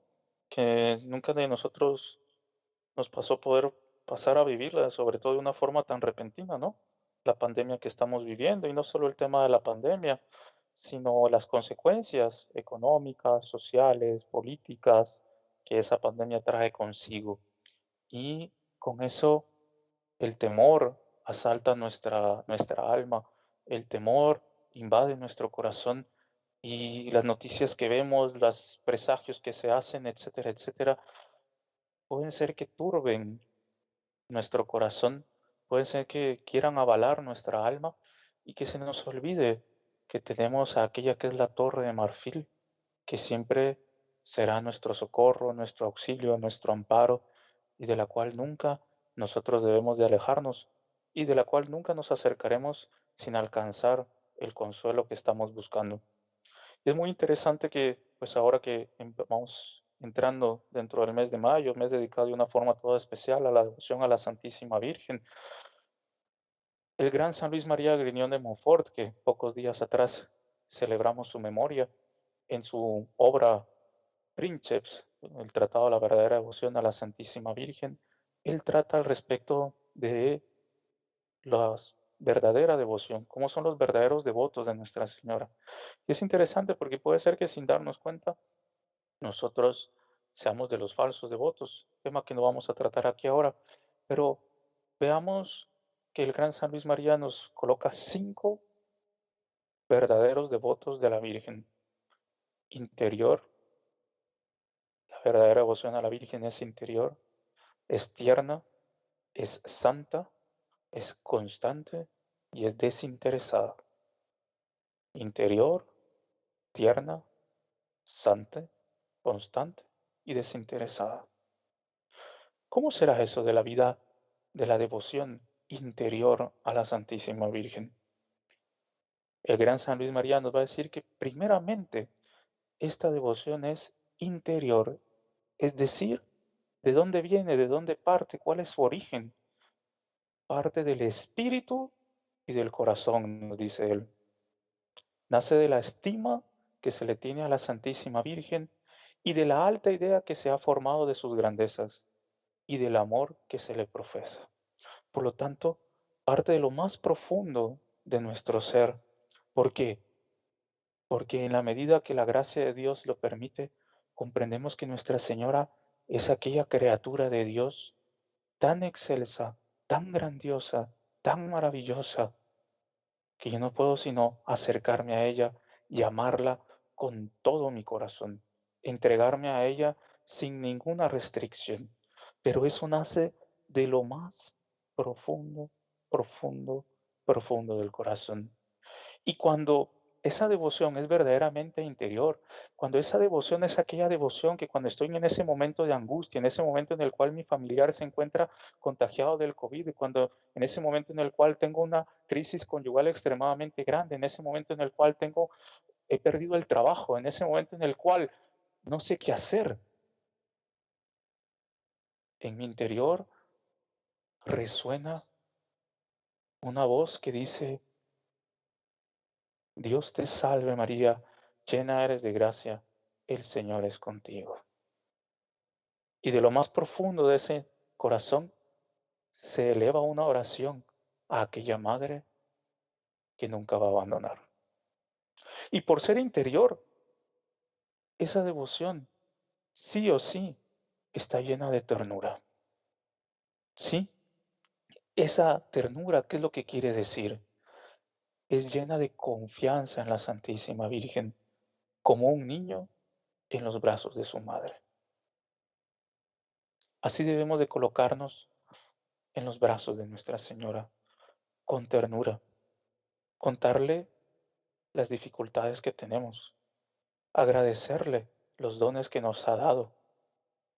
Que nunca de nosotros nos pasó poder pasar a vivirla, sobre todo de una forma tan repentina, ¿no? La pandemia que estamos viviendo, y no solo el tema de la pandemia, sino las consecuencias económicas, sociales, políticas que esa pandemia trae consigo. Y con eso el temor asalta nuestra alma, el temor invade nuestro corazón y las noticias que vemos, los presagios que se hacen, etcétera, etcétera, pueden ser que turben nuestro corazón, puede ser que quieran avalar nuestra alma y que se nos olvide que tenemos a aquella que es la torre de marfil, que siempre será nuestro socorro, nuestro auxilio, nuestro amparo y de la cual nunca nosotros debemos de alejarnos y de la cual nunca nos acercaremos sin alcanzar el consuelo que estamos buscando. Y es muy interesante que, pues ahora que vamos entrando dentro del mes de mayo, mes dedicado de una forma toda especial a la devoción a la Santísima Virgen, el gran San Luis María Griñón de Montfort, que pocos días atrás celebramos su memoria en su obra Princeps, el Tratado de la Verdadera Devoción a la Santísima Virgen, él trata al respecto de la verdadera devoción, cómo son los verdaderos devotos de Nuestra Señora. Y es interesante porque puede ser que sin darnos cuenta nosotros seamos de los falsos devotos, tema que no vamos a tratar aquí ahora, pero veamos que el gran San Luis María nos coloca 5 verdaderos devotos de la Virgen. Interior, la verdadera devoción a la Virgen es interior, es tierna, es santa, es constante y es desinteresada. Interior, tierna, santa, constante y desinteresada. ¿Cómo será eso de la vida de la devoción interior a la Santísima Virgen? El gran San Luis María nos va a decir que primeramente esta devoción es interior, es decir, ¿de dónde viene? ¿De dónde parte? ¿Cuál es su origen? Parte del espíritu y del corazón, nos dice él. Nace de la estima que se le tiene a la Santísima Virgen y de la alta idea que se ha formado de sus grandezas y del amor que se le profesa. Por lo tanto, parte de lo más profundo de nuestro ser. ¿Por qué? Porque en la medida que la gracia de Dios lo permite, comprendemos que Nuestra Señora es aquella criatura de Dios tan excelsa, tan grandiosa, tan maravillosa, que yo no puedo sino acercarme a ella y amarla con todo mi corazón, entregarme a ella sin ninguna restricción. Pero eso nace de lo más profundo, profundo, profundo del corazón. Y cuando esa devoción es verdaderamente interior, cuando esa devoción es aquella devoción que cuando estoy en ese momento de angustia, en ese momento en el cual mi familiar se encuentra contagiado del COVID, y cuando en ese momento en el cual tengo una crisis conyugal extremadamente grande, en ese momento en el cual he perdido el trabajo, en ese momento en el cual no sé qué hacer, en mi interior resuena una voz que dice: Dios te salve María, llena eres de gracia, el Señor es contigo. Y de lo más profundo de ese corazón se eleva una oración a aquella madre que nunca va a abandonar. Y por ser interior, esa devoción sí o sí está llena de ternura. Sí, esa ternura, ¿qué es lo que quiere decir? Es llena de confianza en la Santísima Virgen, como un niño en los brazos de su madre. Así debemos de colocarnos en los brazos de Nuestra Señora, con ternura, contarle las dificultades que tenemos, agradecerle los dones que nos ha dado,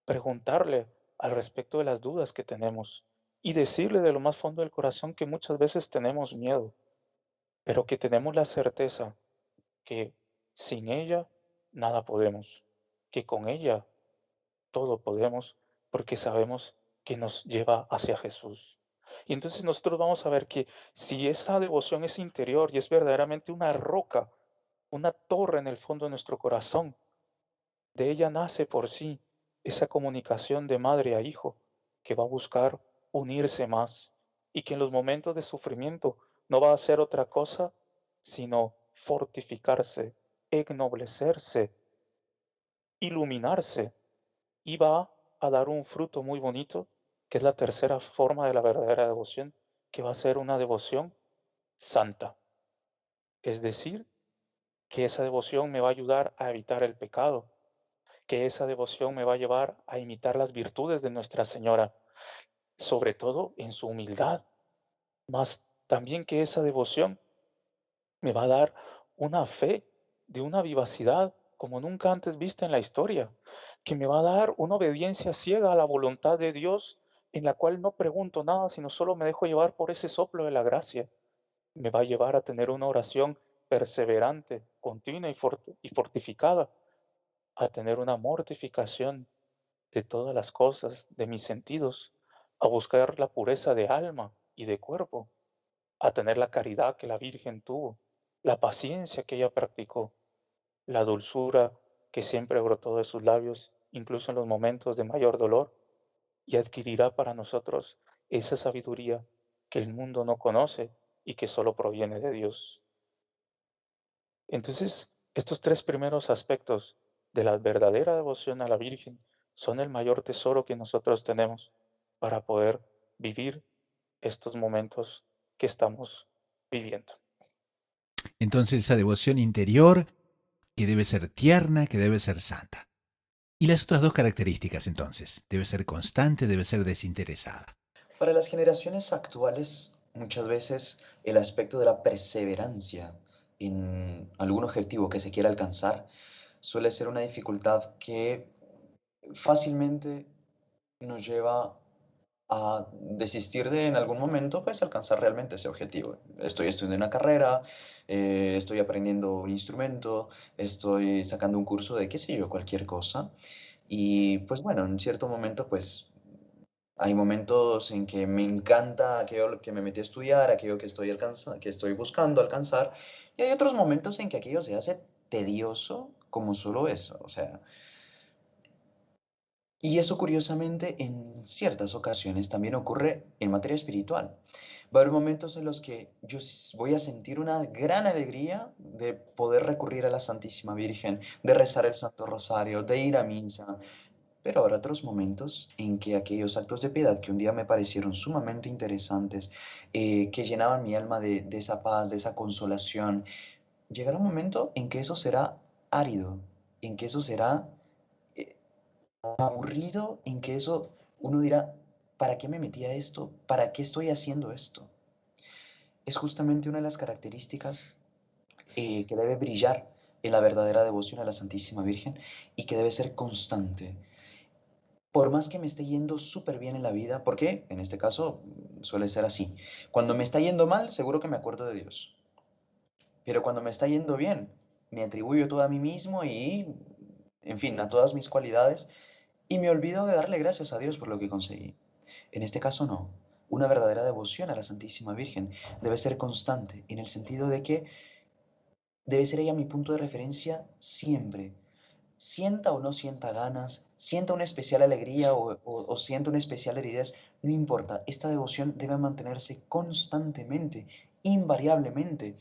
preguntarle al respecto de las dudas que tenemos y decirle de lo más fondo del corazón que muchas veces tenemos miedo, pero que tenemos la certeza que sin ella nada podemos, que con ella todo podemos, porque sabemos que nos lleva hacia Jesús. Y entonces nosotros vamos a ver que si esa devoción es interior y es verdaderamente una roca, una torre en el fondo de nuestro corazón, de ella nace por sí esa comunicación de madre a hijo que va a buscar unirse más y que en los momentos de sufrimiento no va a hacer otra cosa sino fortificarse, ennoblecerse, iluminarse y va a dar un fruto muy bonito, que es la tercera forma de la verdadera devoción, que va a ser una devoción santa. Es decir, que esa devoción me va a ayudar a evitar el pecado, que esa devoción me va a llevar a imitar las virtudes de Nuestra Señora, sobre todo en su humildad, más también que esa devoción me va a dar una fe de una vivacidad como nunca antes vista en la historia, que me va a dar una obediencia ciega a la voluntad de Dios, en la cual no pregunto nada, sino solo me dejo llevar por ese soplo de la gracia. Me va a llevar a tener una oración perseverante, continua y fortificada, a tener una mortificación de todas las cosas, de mis sentidos, a buscar la pureza de alma y de cuerpo, a tener la caridad que la Virgen tuvo, la paciencia que ella practicó, la dulzura que siempre brotó de sus labios, incluso en los momentos de mayor dolor, y adquirirá para nosotros esa sabiduría que el mundo no conoce y que solo proviene de Dios. Entonces, estos tres primeros aspectos de la verdadera devoción a la Virgen son el mayor tesoro que nosotros tenemos para poder vivir estos momentos que estamos viviendo. Entonces esa devoción interior que debe ser tierna, que debe ser santa. Y las otras dos características entonces, debe ser constante, debe ser desinteresada. Para las generaciones actuales, muchas veces el aspecto de la perseverancia en algún objetivo que se quiera alcanzar suele ser una dificultad que fácilmente nos lleva a desistir de en algún momento pues alcanzar realmente ese objetivo. Estoy estudiando una carrera, estoy aprendiendo un instrumento, estoy sacando un curso de qué sé yo, cualquier cosa. Y pues bueno, en cierto momento pues hay momentos en que me encanta aquello que me metí a estudiar, aquello que estoy buscando alcanzar, y hay otros momentos en que aquello se hace tedioso como solo eso. O sea, y eso curiosamente en ciertas ocasiones también ocurre en materia espiritual. Va a haber momentos en los que voy a sentir una gran alegría de poder recurrir a la Santísima Virgen, de rezar el Santo Rosario, de ir a misa, pero habrá otros momentos en que aquellos actos de piedad que un día me parecieron sumamente interesantes, que llenaban mi alma de esa paz, de esa consolación, llegará un momento en que eso será árido, en que eso será eh, aburrido, en que eso uno dirá, ¿para qué me metí a esto? ¿Para qué estoy haciendo esto? Es justamente una de las características que debe brillar en la verdadera devoción a la Santísima Virgen y que debe ser constante. Por más que me esté yendo súper bien en la vida, porque en este caso suele ser así. Cuando me está yendo mal, seguro que me acuerdo de Dios. Pero cuando me está yendo bien, me atribuyo todo a mí mismo y, en fin, a todas mis cualidades y me olvido de darle gracias a Dios por lo que conseguí. En este caso no. Una verdadera devoción a la Santísima Virgen debe ser constante en el sentido de que debe ser ella mi punto de referencia siempre. Sienta o no sienta ganas, sienta una especial alegría o sienta una especial aridez, no importa. Esta devoción debe mantenerse constantemente, invariablemente.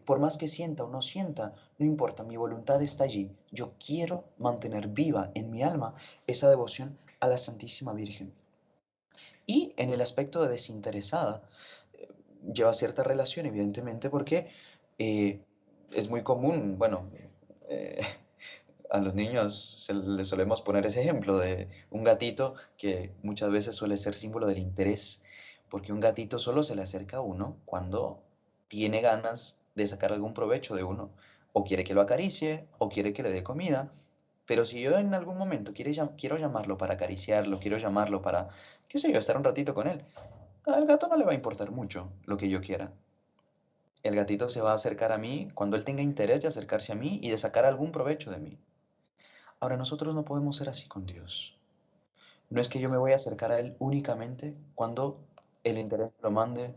Por más que sienta o no sienta, no importa, mi voluntad está allí. Yo quiero mantener viva en mi alma esa devoción a la Santísima Virgen. Y en el aspecto de desinteresada, lleva cierta relación, evidentemente, porque eh, es muy común, bueno, eh, a los niños les solemos poner ese ejemplo de un gatito que muchas veces suele ser símbolo del interés, porque un gatito solo se le acerca a uno cuando tiene ganas de sacar algún provecho de uno, o quiere que lo acaricie, o quiere que le dé comida. Pero si yo en algún momento quiero llamarlo para acariciarlo, quiero llamarlo para, qué sé yo, estar un ratito con él, al gato no le va a importar mucho lo que yo quiera. El gatito se va a acercar a mí cuando él tenga interés de acercarse a mí y de sacar algún provecho de mí. Ahora, nosotros no podemos ser así con Dios. No es que yo me voy a acercar a Él únicamente cuando el interés lo mande,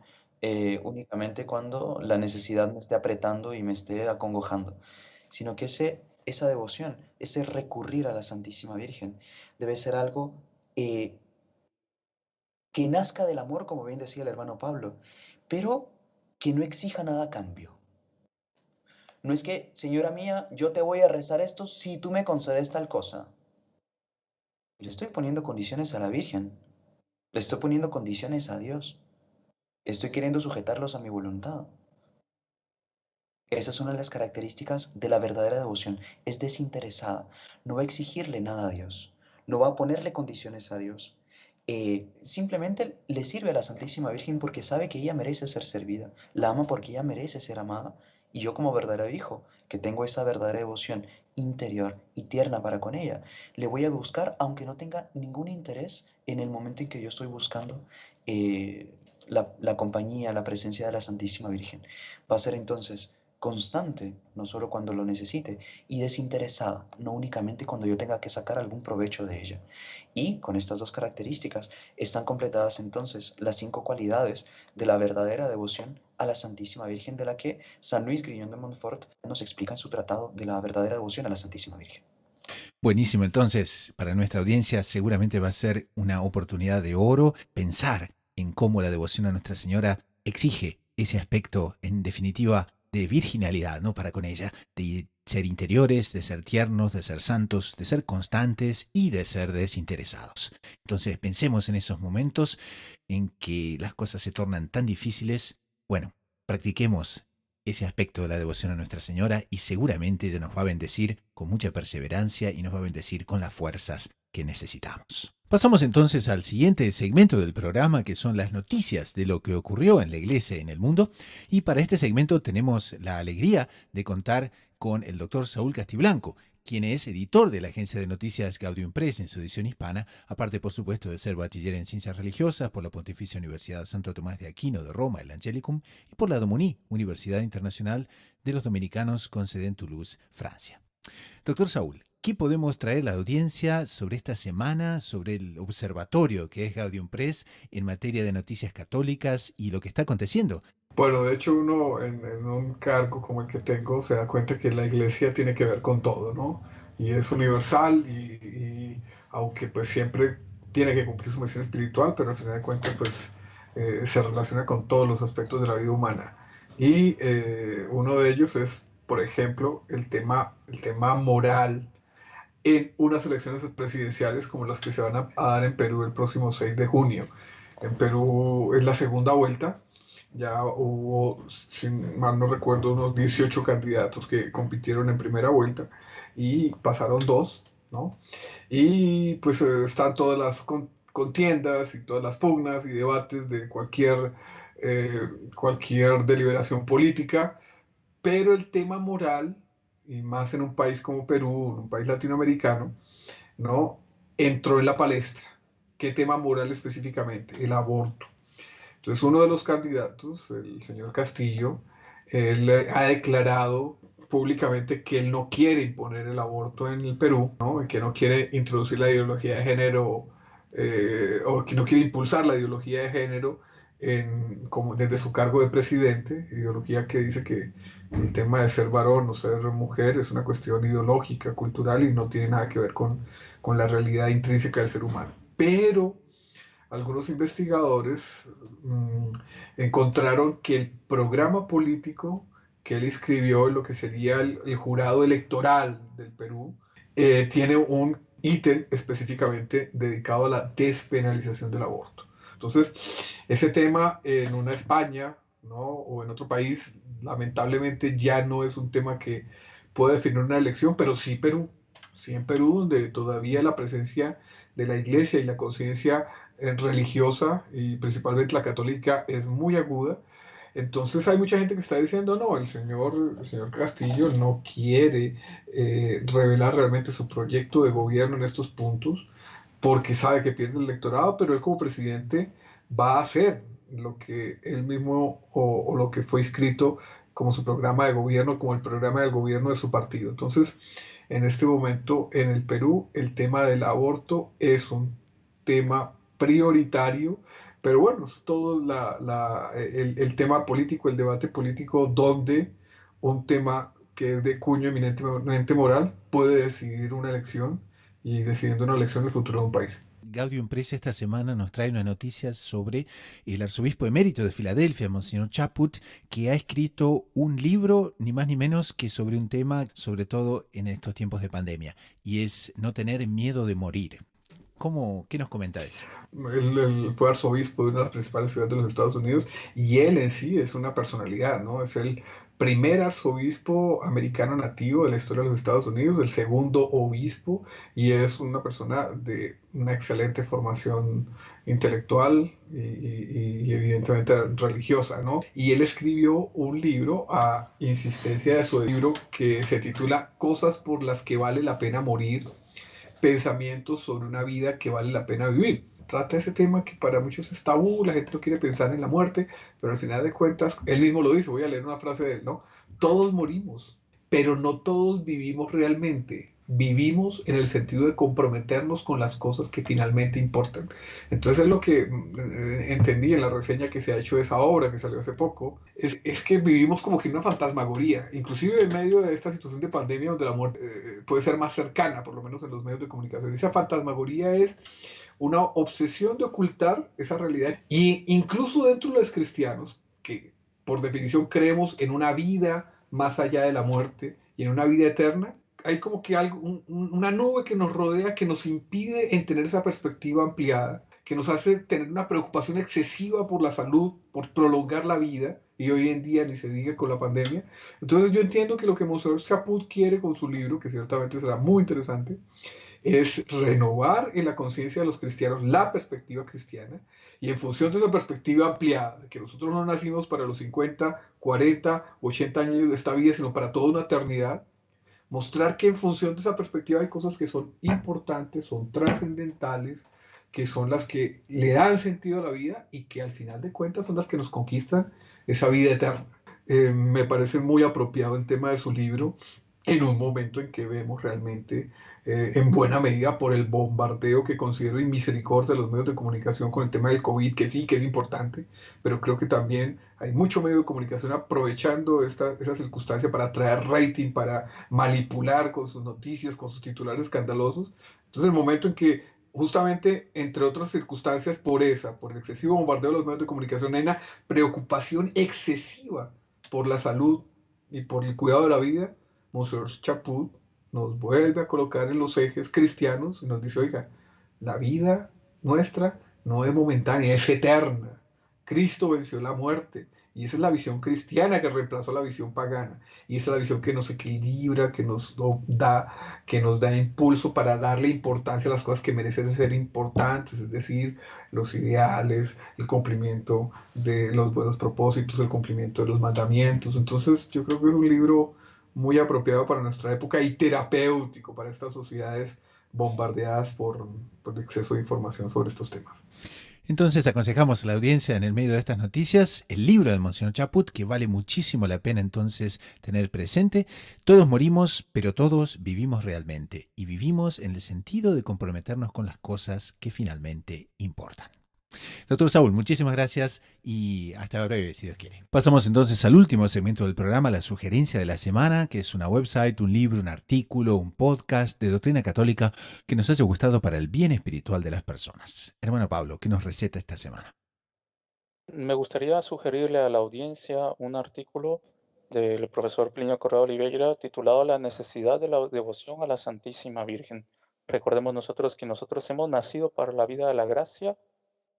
únicamente cuando la necesidad me esté apretando y me esté acongojando, sino que esa devoción, ese recurrir a la Santísima Virgen, debe ser algo eh, que nazca del amor, como bien decía el hermano Pablo, pero que no exija nada a cambio. No es que, señora mía, yo te voy a rezar esto si tú me concedes tal cosa. Le estoy poniendo condiciones a la Virgen, le estoy poniendo condiciones a Dios, estoy queriendo sujetarlos a mi voluntad. Esa es una de las características de la verdadera devoción, es desinteresada, no va a exigirle nada a Dios, no va a ponerle condiciones a Dios. Simplemente le sirve a la Santísima Virgen porque sabe que ella merece ser servida, la ama porque ella merece ser amada. Y yo como verdadero hijo, que tengo esa verdadera devoción interior y tierna para con ella, le voy a buscar aunque no tenga ningún interés en el momento en que yo estoy buscando la compañía, la presencia de la Santísima Virgen. Va a ser entonces constante, no solo cuando lo necesite, y desinteresada, no únicamente cuando yo tenga que sacar algún provecho de ella. Y con estas dos características están completadas entonces las 5 cualidades de la verdadera devoción a la Santísima Virgen, de la que San Luis Grignon de Montfort nos explica en su tratado de la verdadera devoción a la Santísima Virgen. Buenísimo, entonces para nuestra audiencia seguramente va a ser una oportunidad de oro pensar en cómo la devoción a Nuestra Señora exige ese aspecto, en definitiva, de virginalidad, ¿no? Para con ella, de ser interiores, de ser tiernos, de ser santos, de ser constantes y de ser desinteresados. Entonces pensemos en esos momentos en que las cosas se tornan tan difíciles. Bueno, practiquemos ese aspecto de la devoción a Nuestra Señora y seguramente ella nos va a bendecir con mucha perseverancia y nos va a bendecir con las fuerzas que necesitamos. Pasamos entonces al siguiente segmento del programa, que son las noticias de lo que ocurrió en la iglesia y en el mundo. Y para este segmento tenemos la alegría de contar con el doctor Saúl Castiblanco, quien es editor de la agencia de noticias Gaudium Press en su edición hispana, aparte por supuesto de ser bachiller en ciencias religiosas por la Pontificia Universidad Santo Tomás de Aquino de Roma, el Angelicum, y por la Domuní, Universidad Internacional de los Dominicanos con sede en Toulouse, Francia. Doctor Saúl, ¿qué podemos traer a la audiencia sobre esta semana, sobre el observatorio que es Gaudium Press en materia de noticias católicas y lo que está aconteciendo Bueno, de hecho uno en un cargo como el que tengo se da cuenta que la iglesia tiene que ver con todo, ¿no? Y es universal y aunque pues siempre tiene que cumplir su misión espiritual, pero al final de cuentas pues se relaciona con todos los aspectos de la vida humana. Y uno de ellos es, por ejemplo, el tema moral en unas elecciones presidenciales como las que se van a dar en Perú el próximo 6 de junio. En Perú es la segunda vuelta, ya hubo, si mal no recuerdo, unos 18 candidatos que compitieron en primera vuelta y pasaron dos, ¿no? Y pues están todas las contiendas y todas las pugnas y debates de cualquier deliberación política, pero el tema moral, y más en un país como Perú, en un país latinoamericano, ¿no? Entró en la palestra. ¿Qué tema moral específicamente? El aborto. Entonces uno de los candidatos, el señor Castillo, él ha declarado públicamente que él no quiere imponer el aborto en el Perú, ¿no? Y que no quiere introducir la ideología de género, o que no quiere impulsar la ideología de género como desde su cargo de presidente, ideología que dice que el tema de ser varón o ser mujer es una cuestión ideológica, cultural y no tiene nada que ver con la realidad intrínseca del ser humano. Pero algunos investigadores encontraron que el programa político que él escribió en lo que sería el jurado electoral del Perú tiene un ítem específicamente dedicado a la despenalización del aborto. Entonces, ese tema en una España, ¿no? O en otro país, lamentablemente ya no es un tema que pueda definir una elección, pero sí Perú. Sí en Perú, donde todavía la presencia de la iglesia y la conciencia religiosa y principalmente la católica es muy aguda. Entonces hay mucha gente que está diciendo, no, el señor Castillo no quiere revelar realmente su proyecto de gobierno en estos puntos porque sabe que pierde el electorado, pero él como presidente va a hacer lo que él mismo o lo que fue escrito como su programa de gobierno, como el programa del gobierno de su partido. Entonces, en este momento en el Perú, el tema del aborto es un tema prioritario, pero bueno, es todo el tema político, el debate político, donde un tema que es de cuño eminentemente moral puede decidir una elección y decidiendo una elección el futuro de un país. Gaudium Press esta semana nos trae una noticia sobre el arzobispo emérito de Filadelfia, Monseñor Chaput, que ha escrito un libro, ni más ni menos que sobre un tema, sobre todo en estos tiempos de pandemia, y es no tener miedo de morir. ¿Qué nos comenta de eso? Él fue arzobispo de una de las principales ciudades de los Estados Unidos y él en sí es una personalidad, ¿no? Es el primer arzobispo americano nativo de la historia de los Estados Unidos, el segundo obispo y es una persona de una excelente formación intelectual y evidentemente religiosa, ¿no? Y él escribió un libro a insistencia de su libro que se titula Cosas por las que vale la pena morir, pensamientos sobre una vida que vale la pena vivir. Trata ese tema que para muchos es tabú, la gente no quiere pensar en la muerte, pero al final de cuentas, él mismo lo dice, voy a leer una frase de él, ¿no? Todos morimos, pero no todos vivimos realmente. Vivimos en el sentido de comprometernos con las cosas que finalmente importan. Entonces es lo que entendí en la reseña que se ha hecho de esa obra que salió hace poco, es que vivimos como que en una fantasmagoría, inclusive en medio de esta situación de pandemia donde la muerte puede ser más cercana, por lo menos en los medios de comunicación. Esa fantasmagoría es una obsesión de ocultar esa realidad y incluso dentro de los cristianos, que por definición creemos en una vida más allá de la muerte y en una vida eterna, hay como que una nube que nos rodea que nos impide en tener esa perspectiva ampliada, que nos hace tener una preocupación excesiva por la salud, por prolongar la vida, y hoy en día ni se diga con la pandemia. Entonces yo entiendo que lo que Monseñor Chaput quiere con su libro, que ciertamente será muy interesante, es renovar en la conciencia de los cristianos la perspectiva cristiana y en función de esa perspectiva ampliada, de que nosotros no nacimos para los 50, 40, 80 años de esta vida, sino para toda una eternidad, mostrar que en función de esa perspectiva hay cosas que son importantes, son trascendentales, que son las que le dan sentido a la vida y que al final de cuentas son las que nos conquistan esa vida eterna. Me parece muy apropiado el tema de su libro en un momento en que vemos realmente, en buena medida por el bombardeo que considero inmisericordia de los medios de comunicación con el tema del COVID, que sí que es importante, pero creo que también hay mucho medio de comunicación aprovechando esa circunstancia para traer rating, para manipular con sus noticias, con sus titulares escandalosos. Entonces el momento en que justamente, entre otras circunstancias, por el excesivo bombardeo de los medios de comunicación, hay una preocupación excesiva por la salud y por el cuidado de la vida. Monsieur Chaput nos vuelve a colocar en los ejes cristianos y nos dice, oiga, la vida nuestra no es momentánea, es eterna. Cristo venció la muerte. Y esa es la visión cristiana que reemplazó la visión pagana. Y esa es la visión que nos equilibra, que nos da impulso para darle importancia a las cosas que merecen ser importantes, es decir, los ideales, el cumplimiento de los buenos propósitos, el cumplimiento de los mandamientos. Entonces yo creo que es un libro muy apropiado para nuestra época y terapéutico para estas sociedades bombardeadas por exceso de información sobre estos temas. Entonces aconsejamos a la audiencia en el medio de estas noticias el libro de Monseñor Chaput, que vale muchísimo la pena entonces tener presente. Todos morimos, pero todos vivimos realmente, y vivimos en el sentido de comprometernos con las cosas que finalmente importan. Doctor Saúl, muchísimas gracias y hasta breve, si Dios quiere. Pasamos entonces al último segmento del programa, la sugerencia de la semana, que es una website, un libro, un artículo, un podcast de doctrina católica que nos haya gustado para el bien espiritual de las personas. Hermano Pablo, ¿qué nos receta esta semana? Me gustaría sugerirle a la audiencia un artículo del profesor Plinio Correa Oliveira titulado La necesidad de la devoción a la Santísima Virgen. Recordemos nosotros que nosotros hemos nacido para la vida de la gracia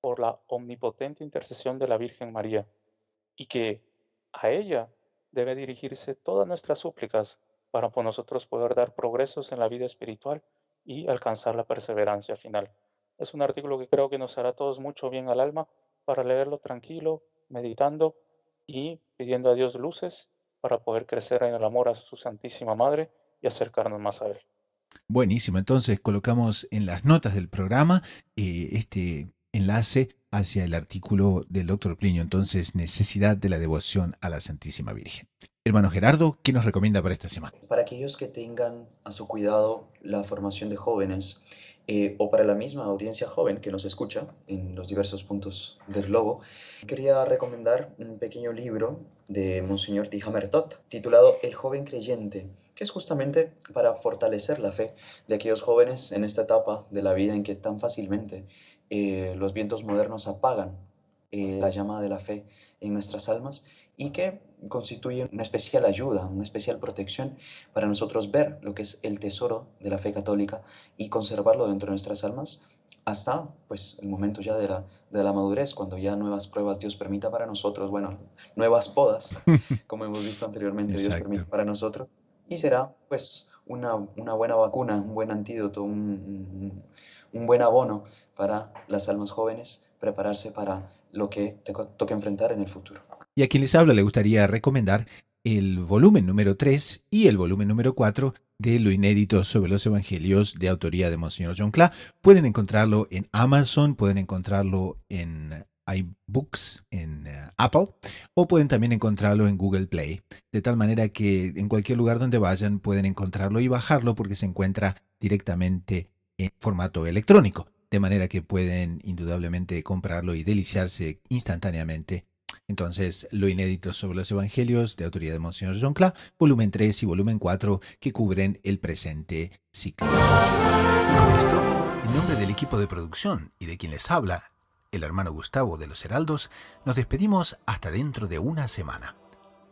por la omnipotente intercesión de la Virgen María, y que a ella debe dirigirse todas nuestras súplicas para por nosotros poder dar progresos en la vida espiritual y alcanzar la perseverancia final. Es un artículo que creo que nos hará a todos mucho bien al alma para leerlo tranquilo, meditando y pidiendo a Dios luces para poder crecer en el amor a su Santísima Madre y acercarnos más a Él. Buenísimo, entonces colocamos en las notas del programa este enlace hacia el artículo del doctor Plinio, entonces necesidad de la devoción a la Santísima Virgen. Hermano Gerardo, ¿qué nos recomienda para esta semana? Para aquellos que tengan a su cuidado la formación de jóvenes, o para la misma audiencia joven que nos escucha en los diversos puntos del globo, quería recomendar un pequeño libro de Monseñor Tihamer Tot, titulado El joven creyente, que es justamente para fortalecer la fe de aquellos jóvenes en esta etapa de la vida en que tan fácilmente los vientos modernos apagan la llama de la fe en nuestras almas, y que constituye una especial ayuda, una especial protección para nosotros ver lo que es el tesoro de la fe católica y conservarlo dentro de nuestras almas hasta pues, el momento ya de la madurez, cuando ya nuevas pruebas Dios permita para nosotros, bueno, nuevas podas, como hemos visto anteriormente, Dios permite para nosotros, y será pues una buena vacuna, un buen antídoto, un buen abono para las almas jóvenes, prepararse para lo que te toca enfrentar en el futuro. Y a quien les habla le gustaría recomendar el volumen número 3 y el volumen número 4 de Lo Inédito sobre los Evangelios, de autoría de Monseñor John Cla. Pueden encontrarlo en Amazon, pueden encontrarlo en iBooks, en Apple, o pueden también encontrarlo en Google Play, de tal manera que en cualquier lugar donde vayan pueden encontrarlo y bajarlo, porque se encuentra directamente en formato electrónico, de manera que pueden indudablemente comprarlo y deliciarse instantáneamente. Entonces, Lo Inédito sobre los Evangelios, de autoría de Monseñor John Cla, volumen 3 y volumen 4, que cubren el presente ciclo. Y con esto, en nombre del equipo de producción y de quien les habla, el hermano Gustavo de los Heraldos, nos despedimos hasta dentro de una semana.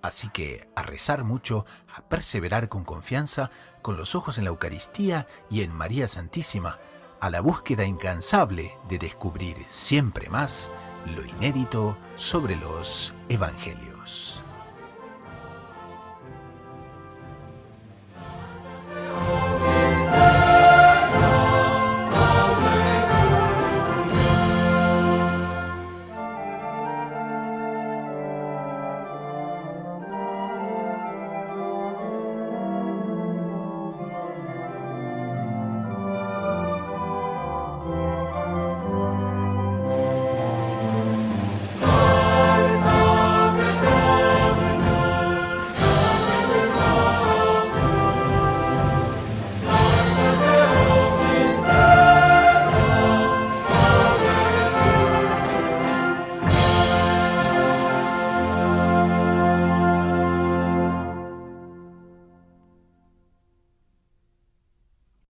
Así que a rezar mucho, a perseverar con confianza, con los ojos en la Eucaristía y en María Santísima, a la búsqueda incansable de descubrir siempre más lo inédito sobre los Evangelios.